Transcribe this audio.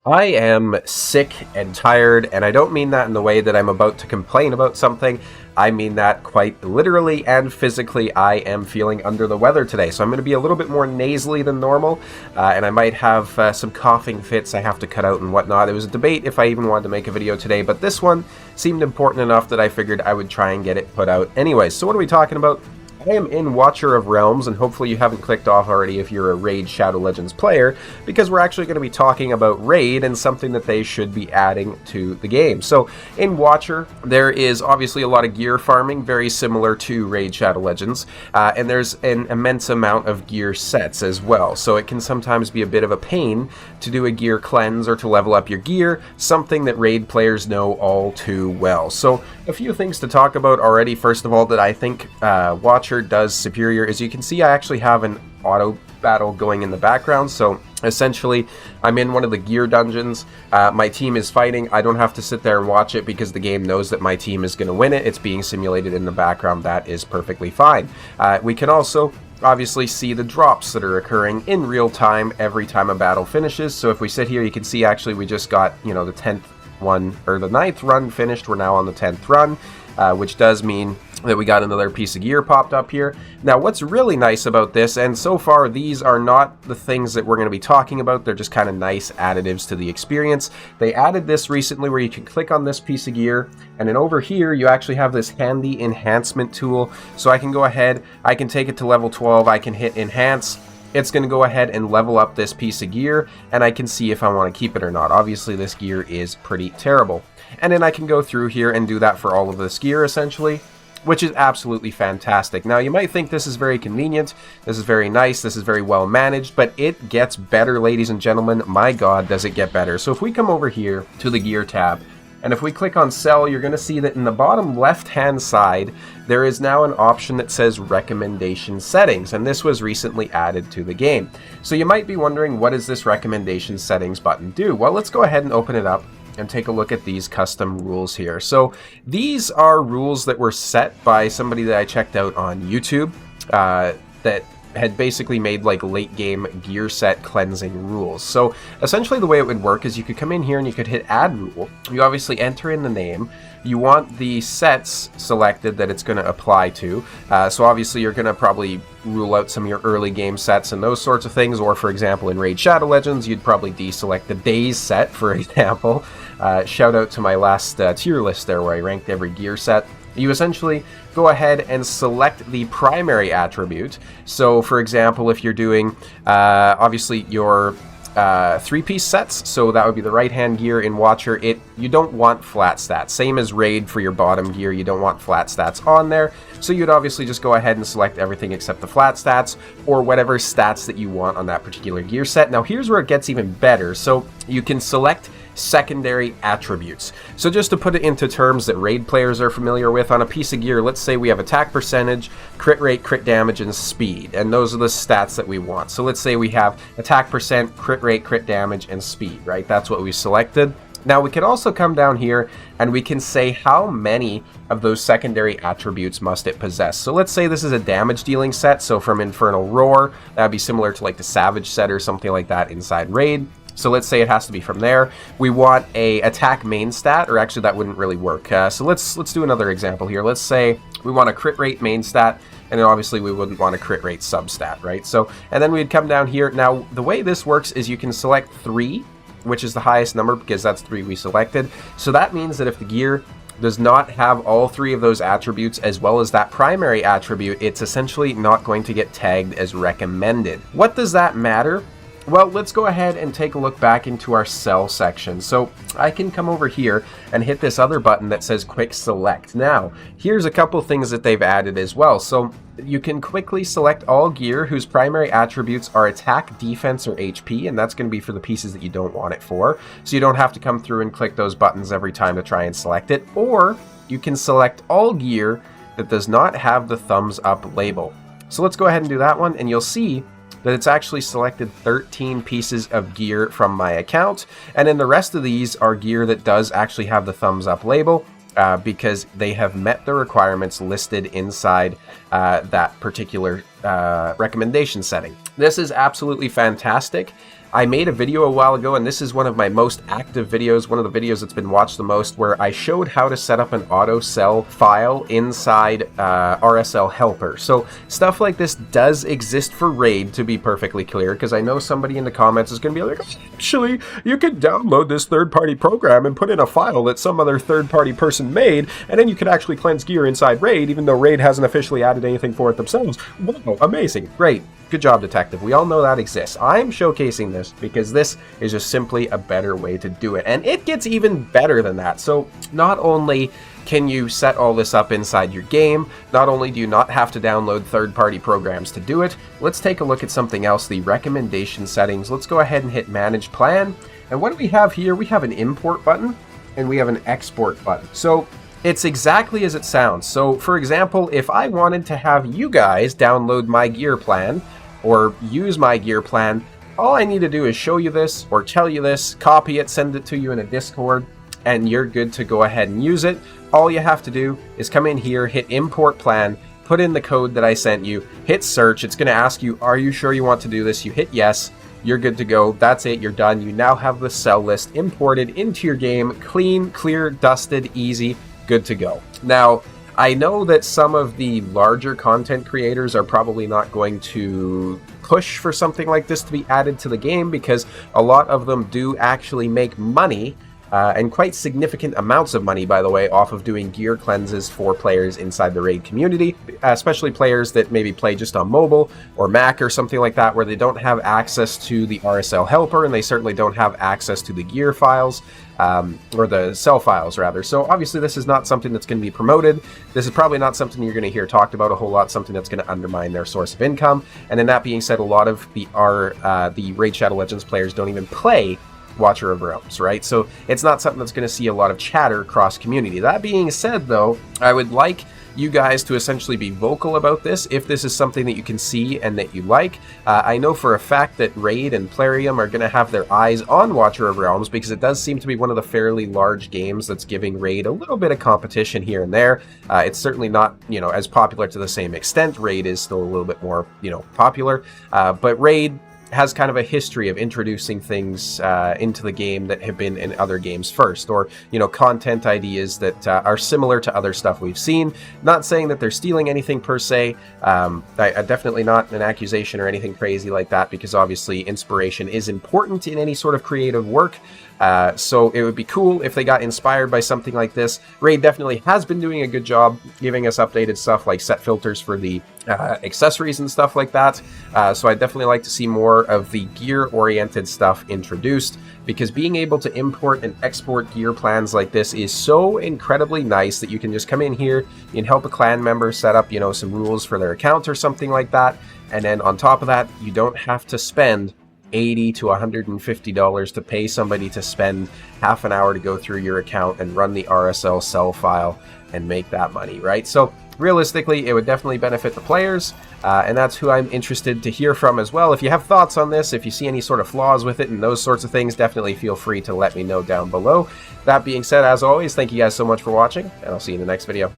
I am sick and tired, and I don't mean that in the way that I'm about to complain about something. I mean that quite literally and physically. I am feeling under the weather today, so I'm going to be a little bit more nasally than normal, and I might have some coughing fits I have to cut out and whatnot. It was a debate if I even wanted to make a video today, but this one seemed important enough that I figured I would try and get it put out anyways. So what are we talking about? I am in Watcher of Realms, and hopefully you haven't clicked off already if you're a Raid Shadow Legends player, because we're actually going to be talking about Raid and something that they should be adding to the game. So, in Watcher, there is obviously a lot of gear farming, very similar to Raid Shadow Legends, and there's an immense amount of gear sets as well, so it can sometimes be a bit of a pain to do a gear cleanse or to level up your gear, something that Raid players know all too well. So, a few things to talk about already. First of all, that I think Watcher does superior. As you can see, I actually have an auto battle going in the background, so essentially I'm in one of the gear dungeons. My team is fighting. I don't have to sit there and watch it because the game knows that my team is going to win it. It's being simulated in the background. That is perfectly fine. We can also obviously see the drops that are occurring in real time every time a battle finishes. So if we sit here, you can see actually we just got, the 10th one, or the 9th run finished. We're now on the 10th run, which does mean that we got another piece of gear popped up here. Now, what's really nice about this, and so far these are not the things that we're going to be talking about, they're just kind of nice additives to the experience. They added this recently where you can click on this piece of gear, and then over here you actually have this handy enhancement tool. So I can go ahead, I can take it to level 12, I can hit enhance. It's going to go ahead and level up this piece of gear, and I can see if I want to keep it or not. Obviously, this gear is pretty terrible. And then I can go through here and do that for all of this gear, essentially, which is absolutely fantastic. Now, you might think this is very convenient, this is very nice, this is very well managed, but it gets better, ladies and gentlemen. My God, does it get better. So if we come over here to the gear tab, and if we click on sell, you're going to see that in the bottom left-hand side, there is now an option that says recommendation settings, and this was recently added to the game. So you might be wondering, what does this recommendation settings button do? Well, let's go ahead and open it up and take a look at these custom rules here. So these are rules that were set by somebody that I checked out on YouTube that had basically made like late game gear set cleansing rules. So essentially the way it would work is you could come in here and you could hit add rule. You obviously enter in the name. You want the sets selected that it's going to apply to. So obviously you're going to probably rule out some of your early game sets and those sorts of things. Or for example, in Raid Shadow Legends, you'd probably deselect the days set, for example. Shout out to my last tier list there where I ranked every gear set. You essentially go ahead and select the primary attribute. So for example, if you're doing obviously your 3-piece sets, so that would be the right hand gear in Watcher, you don't want flat stats. Same as Raid for your bottom gear, you don't want flat stats on there. So you'd obviously just go ahead and select everything except the flat stats, or whatever stats that you want on that particular gear set. Now here's where it gets even better. So you can select secondary attributes. So just to put it into terms that Raid players are familiar with, on a piece of gear, let's say we have attack percentage, crit rate, crit damage, and speed, and those are the stats that we want. So let's say we have attack percent, crit rate, crit damage, and speed, right? That's what we selected. Now we can also come down here and we can say how many of those secondary attributes must it possess. So let's say this is a damage dealing set, so from Infernal Roar, that would be similar to like the Savage set or something like that inside Raid. So let's say it has to be from there. We want a attack main stat, or actually that wouldn't really work. So let's do another example here. Let's say we want a crit rate main stat, and then obviously we wouldn't want a crit rate substat, right? So, and then we'd come down here. Now, the way this works is you can select 3, which is the highest number because that's 3 we selected. So that means that if the gear does not have all 3 of those attributes as well as that primary attribute, it's essentially not going to get tagged as recommended. What does that matter? Well, let's go ahead and take a look back into our sell section. So I can come over here and hit this other button that says quick select. Now, here's a couple things that they've added as well. So you can quickly select all gear whose primary attributes are attack, defense, or HP, and that's going to be for the pieces that you don't want it for. So you don't have to come through and click those buttons every time to try and select it. Or you can select all gear that does not have the thumbs up label. So let's go ahead and do that one, and you'll see that it's actually selected 13 pieces of gear from my account, and then the rest of these are gear that does actually have the thumbs up label because they have met the requirements listed inside that particular recommendation setting. This is absolutely fantastic. I made a video a while ago, and this is one of my most active videos, one of the videos that's been watched the most, where I showed how to set up an auto sell file inside RSL Helper. So stuff like this does exist for Raid, to be perfectly clear, because I know somebody in the comments is going to be like, actually, you could download this third-party program and put in a file that some other third-party person made, and then you could actually cleanse gear inside Raid, even though Raid hasn't officially added anything for it themselves. Wow, amazing, great. Good job, Detective. We all know that exists. I'm showcasing this because this is just simply a better way to do it. And it gets even better than that. So not only can you set all this up inside your game, not only do you not have to download third-party programs to do it, let's take a look at something else, the recommendation settings. Let's go ahead and hit Manage Plan. And what do we have here? We have an import button and we have an export button. So it's exactly as it sounds. So for example, if I wanted to have you guys download my gear plan, or use my gear plan, all I need to do is show you this or tell you this, copy it, send it to you in a Discord, and you're good to go ahead and use it. All you have to do is come in here, hit import plan, put in the code that I sent you, hit search. It's going to ask you, are you sure you want to do this? You hit yes, you're good to go. That's it, you're done. You now have the sell list imported into your game, clean, clear, dusted, easy, good to go. Now, I know that some of the larger content creators are probably not going to push for something like this to be added to the game, because a lot of them do actually make money, and quite significant amounts of money, by the way, off of doing gear cleanses for players inside the Raid community, especially players that maybe play just on mobile or Mac or something like that, where they don't have access to the RSL helper, and they certainly don't have access to the gear files, or the sell files, rather. So obviously this is not something that's going to be promoted. This is probably not something you're going to hear talked about a whole lot, something that's going to undermine their source of income. And then that being said, a lot of the Raid Shadow Legends players don't even play Watcher of Realms, right? So it's not something that's going to see a lot of chatter across community. That being said, though, I would like you guys to essentially be vocal about this if this is something that you can see and that you like. I know for a fact that Raid and Plarium are going to have their eyes on Watcher of Realms, because it does seem to be one of the fairly large games that's giving Raid a little bit of competition here and there. It's certainly not, as popular to the same extent. Raid is still a little bit more, popular, but Raid has kind of a history of introducing things into the game that have been in other games first, or content ideas that are similar to other stuff we've seen. Not saying that they're stealing anything per se. I definitely not an accusation or anything crazy like that, because obviously inspiration is important in any sort of creative work. So it would be cool if they got inspired by something like this. Raid definitely has been doing a good job giving us updated stuff like set filters for the accessories and stuff like that. So I'd definitely like to see more of the gear-oriented stuff introduced, because being able to import and export gear plans like this is so incredibly nice that you can just come in here, you can help a clan member set up, some rules for their account or something like that, and then on top of that, you don't have to spend $80 to $150 to pay somebody to spend half an hour to go through your account and run the RSL sell file and make that money, right? So realistically, it would definitely benefit the players, and that's who I'm interested to hear from as well. If you have thoughts on this, if you see any sort of flaws with it and those sorts of things, definitely feel free to let me know down below. That being said, as always, thank you guys so much for watching, and I'll see you in the next video.